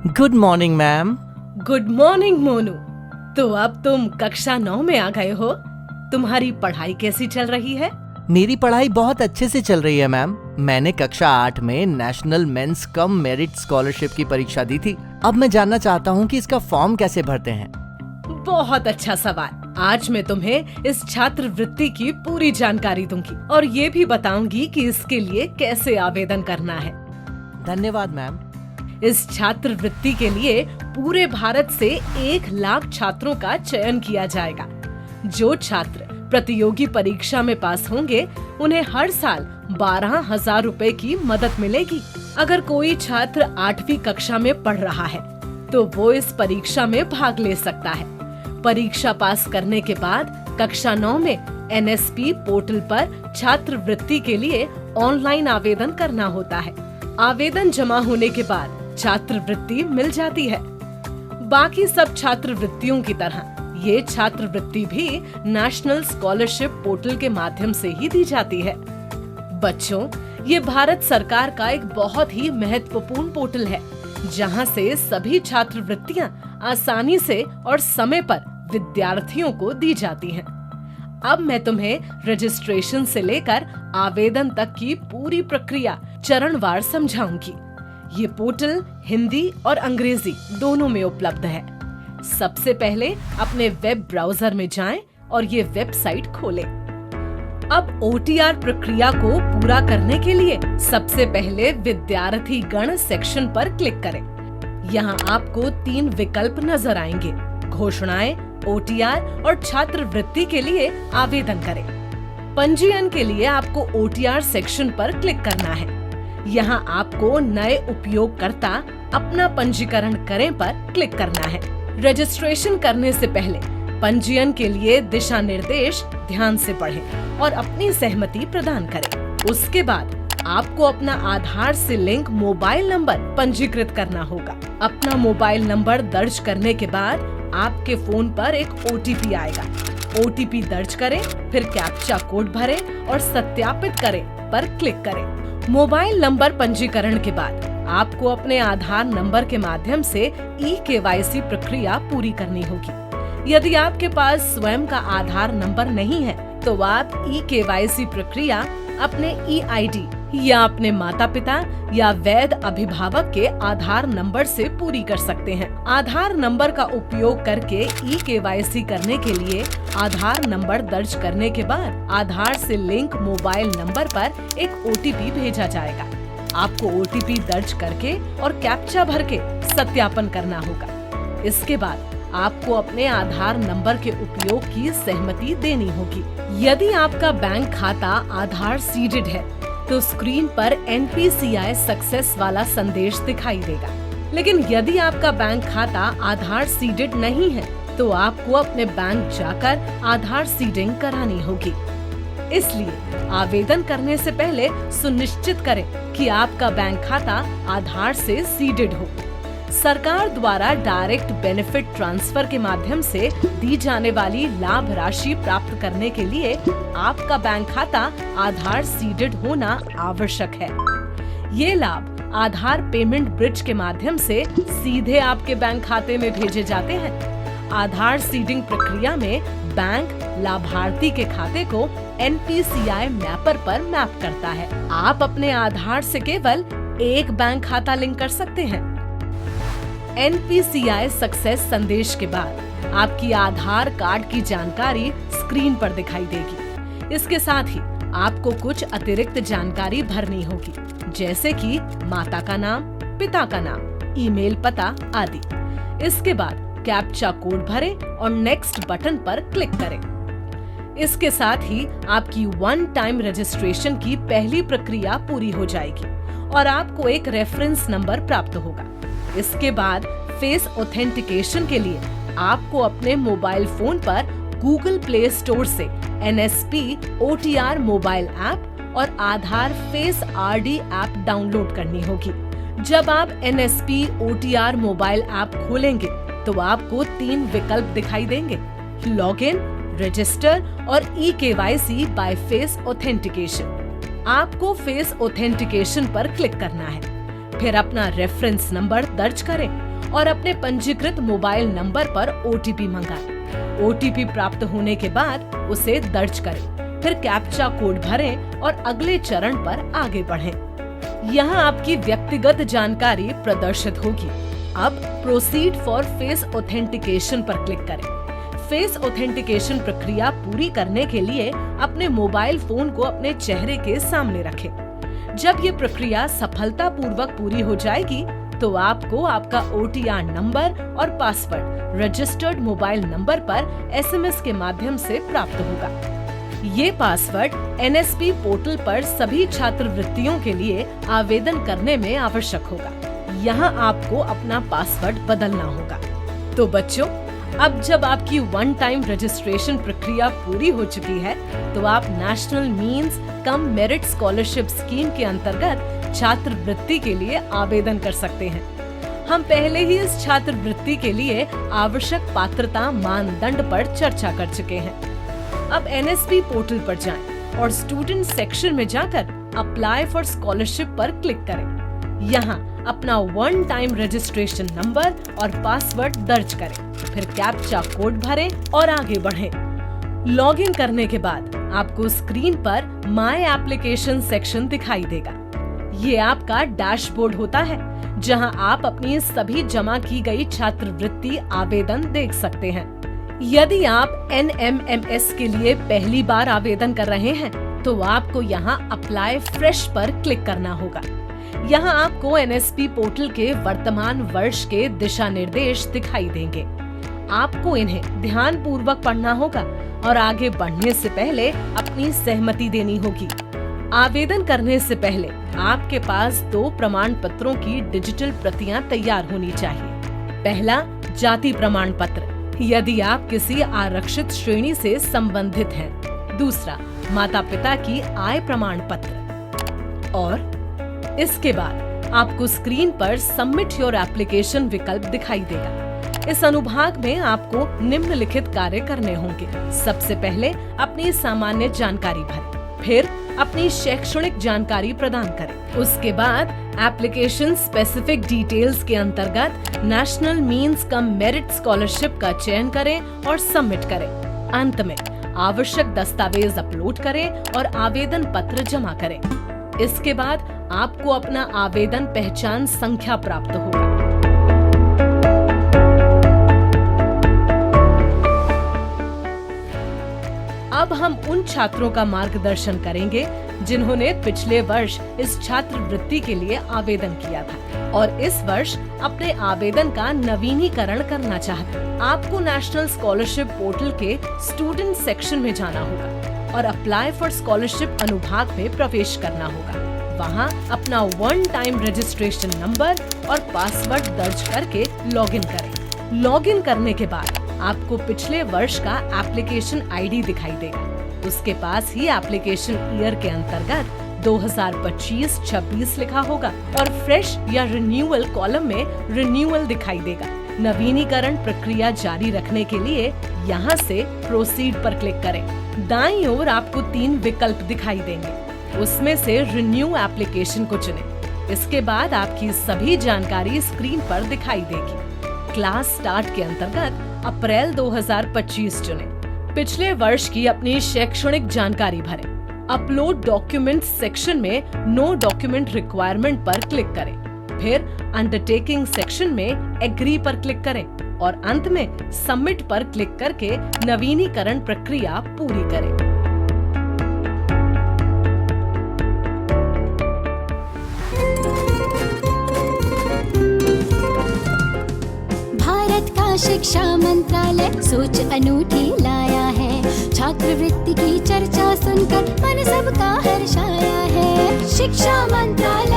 Good morning ma'am. Good morning Monu. तो अब तुम कक्षा 9 में आ गए हो। तुम्हारी पढ़ाई कैसी चल रही है? मेरी पढ़ाई बहुत अच्छे से चल रही है मैम। मैंने कक्षा 8 में national means cum merit scholarship की परीक्षा दी थी। अब मैं जानना चाहता हूँ कि इसका फॉर्म कैसे भरते हैं। बहुत अच्छा सवाल। आज मैं तुम्हें इस छात्रवृत्ति की पूरी जानकारी दूंगी और ये भी बताऊंगी कि इसके लिए कैसे आवेदन करना है। धन्यवाद मैम। इस छात्रवृत्ति के लिए पूरे भारत से 1 लाख छात्रों का चयन किया जाएगा। जो छात्र प्रतियोगी परीक्षा में पास होंगे उन्हें हर साल 12,000 रुपए की मदद मिलेगी। अगर कोई छात्र 8वीं कक्षा में पढ़ रहा है तो वो इस परीक्षा में भाग ले सकता है। परीक्षा पास करने के बाद कक्षा 9 में NSP पोर्टल पर छात्रवृत्ति के लिए ऑनलाइन आवेदन करना होता है। आवेदन जमा होने के बाद छात्रवृत्ति मिल जाती है। बाकी सब छात्रवृत्तियों की तरह ये छात्रवृत्ति भी नेशनल स्कॉलरशिप पोर्टल के माध्यम से ही दी जाती है। बच्चों, ये भारत सरकार का एक बहुत ही महत्वपूर्ण पोर्टल है जहां से सभी छात्रवृत्तियां आसानी से और समय पर विद्यार्थियों को दी जाती हैं। अब मैं तुम्हें रजिस्ट्रेशन से लेकर आवेदन तक की पूरी प्रक्रिया चरणवार समझाऊंगी। ये पोर्टल हिंदी और अंग्रेजी दोनों में उपलब्ध है। सबसे पहले अपने वेब ब्राउजर में जाएं और ये वेबसाइट खोलें। अब OTR प्रक्रिया को पूरा करने के लिए सबसे पहले विद्यार्थी गण सेक्शन पर क्लिक करें। यहाँ आपको 3 विकल्प नजर आएंगे: घोषणाएं, OTR और छात्रवृत्ति के लिए आवेदन करें। पंजीयन के लिए आपको OTR सेक्शन पर क्लिक करना है। यहाँ आपको नए उपयोगकर्ता अपना पंजीकरण करें पर क्लिक करना है। रजिस्ट्रेशन करने से पहले पंजीयन के लिए दिशा निर्देश ध्यान से पढ़ें और अपनी सहमति प्रदान करें। उसके बाद आपको अपना आधार से लिंक मोबाइल नंबर पंजीकृत करना होगा। अपना मोबाइल नंबर दर्ज करने के बाद आपके फोन पर एक OTP आएगा। OTP दर्ज करें, फिर कैप्चा कोड भरें और सत्यापित करें पर क्लिक करें। मोबाइल नंबर पंजीकरण के बाद आपको अपने आधार नंबर के माध्यम से eKYC प्रक्रिया पूरी करनी होगी। यदि आपके पास स्वयं का आधार नंबर नहीं है तो आप eKYC प्रक्रिया अपने EID या अपने माता पिता या वैध अभिभावक के आधार नंबर से पूरी कर सकते हैं। आधार नंबर का उपयोग करके eKYC करने के लिए आधार नंबर दर्ज करने के बाद आधार से लिंक मोबाइल नंबर पर एक OTP भेजा जाएगा। आपको OTP दर्ज करके और कैप्चा भर के सत्यापन करना होगा। इसके बाद आपको अपने आधार नंबर के उपयोग की सहमति देनी होगी। यदि आपका बैंक खाता आधार सीडेड है तो स्क्रीन पर NPCI सक्सेस वाला संदेश दिखाई देगा। लेकिन यदि आपका बैंक खाता आधार सीडेड नहीं है तो आपको अपने बैंक जाकर आधार सीडिंग करानी होगी। इसलिए आवेदन करने से पहले सुनिश्चित करें कि आपका बैंक खाता आधार से सीडेड हो। सरकार द्वारा डायरेक्ट बेनिफिट ट्रांसफर के माध्यम से दी जाने वाली लाभ राशि प्राप्त करने के लिए आपका बैंक खाता आधार सीडेड होना आवश्यक है। ये लाभ आधार पेमेंट ब्रिज के माध्यम से सीधे आपके बैंक खाते में भेजे जाते हैं। आधार सीडिंग प्रक्रिया में बैंक लाभार्थी के खाते को NPCI मैपर पर मैप करता है। आप अपने आधार से केवल एक बैंक खाता लिंक कर सकते हैं। NPCI सक्सेस संदेश के बाद आपकी आधार कार्ड की जानकारी स्क्रीन पर दिखाई देगी। इसके साथ ही आपको कुछ अतिरिक्त जानकारी भरनी होगी, जैसे कि माता का नाम, पिता का नाम, ईमेल पता आदि। इसके बाद कैप्चा कोड भरें और नेक्स्ट बटन पर क्लिक करें। इसके साथ ही आपकी 1 टाइम रजिस्ट्रेशन की पहली प्रक्रिया पूरी हो जाएगी और आपको एक रेफरेंस नंबर प्राप्त होगा। इसके बाद फेस ऑथेंटिकेशन के लिए आपको अपने मोबाइल फोन पर गूगल प्ले स्टोर से NSP OTR मोबाइल ऐप और आधार फेस RD ऐप डाउनलोड करनी होगी। जब आप NSP OTR मोबाइल ऐप खोलेंगे तो आपको 3 विकल्प दिखाई देंगे: लॉगिन, रजिस्टर और eKYC बाय फेस ऑथेंटिकेशन। आपको फेस ऑथेंटिकेशन पर क्लिक करना है। फिर अपना रेफरेंस नंबर दर्ज करें और अपने पंजीकृत मोबाइल नंबर पर OTP मंगाएं। OTP प्राप्त होने के बाद उसे दर्ज करें, फिर कैप्चा कोड भरें और अगले चरण पर आगे बढ़ें। यहाँ आपकी व्यक्तिगत जानकारी प्रदर्शित होगी। अब प्रोसीड फॉर फेस ऑथेंटिकेशन पर क्लिक करें। फेस ऑथेंटिकेशन प्रक्रिया पूरी करने के लिए अपने मोबाइल फोन को अपने चेहरे के सामने रखें। जब ये प्रक्रिया सफलतापूर्वक पूरी हो जाएगी तो आपको आपका OTR नंबर और पासवर्ड रजिस्टर्ड मोबाइल नंबर पर SMS के माध्यम से प्राप्त होगा। ये पासवर्ड NSP पोर्टल पर सभी छात्रवृत्तियों के लिए आवेदन करने में आवश्यक होगा। यहाँ आपको अपना पासवर्ड बदलना होगा। तो बच्चों, अब जब आपकी वन टाइम रजिस्ट्रेशन प्रक्रिया पूरी हो चुकी है तो आप नेशनल मींस कम मेरिट स्कॉलरशिप स्कीम के अंतर्गत छात्रवृत्ति के लिए आवेदन कर सकते हैं। हम पहले ही इस छात्रवृत्ति के लिए आवश्यक पात्रता मानदंड पर चर्चा कर चुके हैं। अब NSP पोर्टल पर जाएं और स्टूडेंट सेक्शन में जाकर अप्लाई फॉर स्कॉलरशिप पर क्लिक करें। यहाँ अपना वन टाइम रजिस्ट्रेशन नंबर और पासवर्ड दर्ज करें, फिर कैप्चा कोड भरें और आगे बढ़ें। लॉगिन करने के बाद आपको स्क्रीन पर माय एप्लीकेशन सेक्शन दिखाई देगा। ये आपका डैशबोर्ड होता है जहां आप अपनी सभी जमा की गई छात्रवृत्ति आवेदन देख सकते हैं। यदि आप NMMS के लिए पहली बार आवेदन कर रहे हैं तो आपको यहाँ अप्लाई फ्रेश पर क्लिक करना होगा। यहाँ आपको NSP पोर्टल के वर्तमान वर्ष के दिशा निर्देश दिखाई देंगे। आपको इन्हें ध्यान पूर्वक पढ़ना होगा और आगे बढ़ने से पहले अपनी सहमति देनी होगी। आवेदन करने से पहले आपके पास 2 प्रमाण पत्रों की डिजिटल प्रतियां तैयार होनी चाहिए। पहला, जाति प्रमाण पत्र, यदि आप किसी आरक्षित श्रेणी से संबंधित हैं। दूसरा, माता पिता की आय प्रमाण पत्र। और इसके बाद आपको स्क्रीन पर सबमिट योर एप्लीकेशन विकल्प दिखाई देगा। इस अनुभाग में आपको निम्नलिखित कार्य करने होंगे। सबसे पहले अपनी सामान्य जानकारी भरें, फिर अपनी शैक्षणिक जानकारी प्रदान करें। उसके बाद एप्लीकेशन स्पेसिफिक डिटेल्स के अंतर्गत नेशनल मींस कम मेरिट स्कॉलरशिप का चयन करें और सबमिट करें। अंत में आवश्यक दस्तावेज अपलोड करें और आवेदन पत्र जमा करें। इसके बाद आपको अपना आवेदन पहचान संख्या प्राप्त होगा। अब हम उन छात्रों का मार्गदर्शन करेंगे जिन्होंने पिछले वर्ष इस छात्रवृत्ति के लिए आवेदन किया था और इस वर्ष अपने आवेदन का नवीनीकरण करना चाहते हैं। आपको नेशनल स्कॉलरशिप पोर्टल के स्टूडेंट सेक्शन में जाना होगा और अप्लाई फॉर स्कॉलरशिप अनुभाग में प्रवेश करना होगा। वहाँ अपना वन टाइम रजिस्ट्रेशन नंबर और पासवर्ड दर्ज करके लॉगिन करें। लॉगिन करने के बाद आपको पिछले वर्ष का एप्लीकेशन ID दिखाई देगा। उसके पास ही एप्लीकेशन ईयर के अंतर्गत 2025-26 लिखा होगा और फ्रेश या रिन्यूअल कॉलम में रिन्यूअल दिखाई देगा। नवीनीकरण प्रक्रिया जारी रखने के लिए यहाँ से प्रोसीड पर क्लिक करें। दाईं ओर आपको 3 विकल्प दिखाई देंगे, उसमें से रिन्यू एप्लीकेशन को चुनें। इसके बाद आपकी सभी जानकारी स्क्रीन पर दिखाई देगी। क्लास स्टार्ट के अंतर्गत अप्रैल 2025 चुनें। पिछले वर्ष की अपनी शैक्षणिक जानकारी भरें। अपलोड डॉक्यूमेंट सेक्शन में नो डॉक्यूमेंट रिक्वायरमेंट पर क्लिक करें। फिर अंडरटेकिंग सेक्शन में एग्री पर क्लिक करें और अंत में सबमिट पर क्लिक करके नवीनीकरण प्रक्रिया पूरी करें। शिक्षा मंत्रालय सोच अनूठी लाया है। छात्रवृत्ति की चर्चा सुनकर मन सबका हर्षाया है। शिक्षा मंत्रालय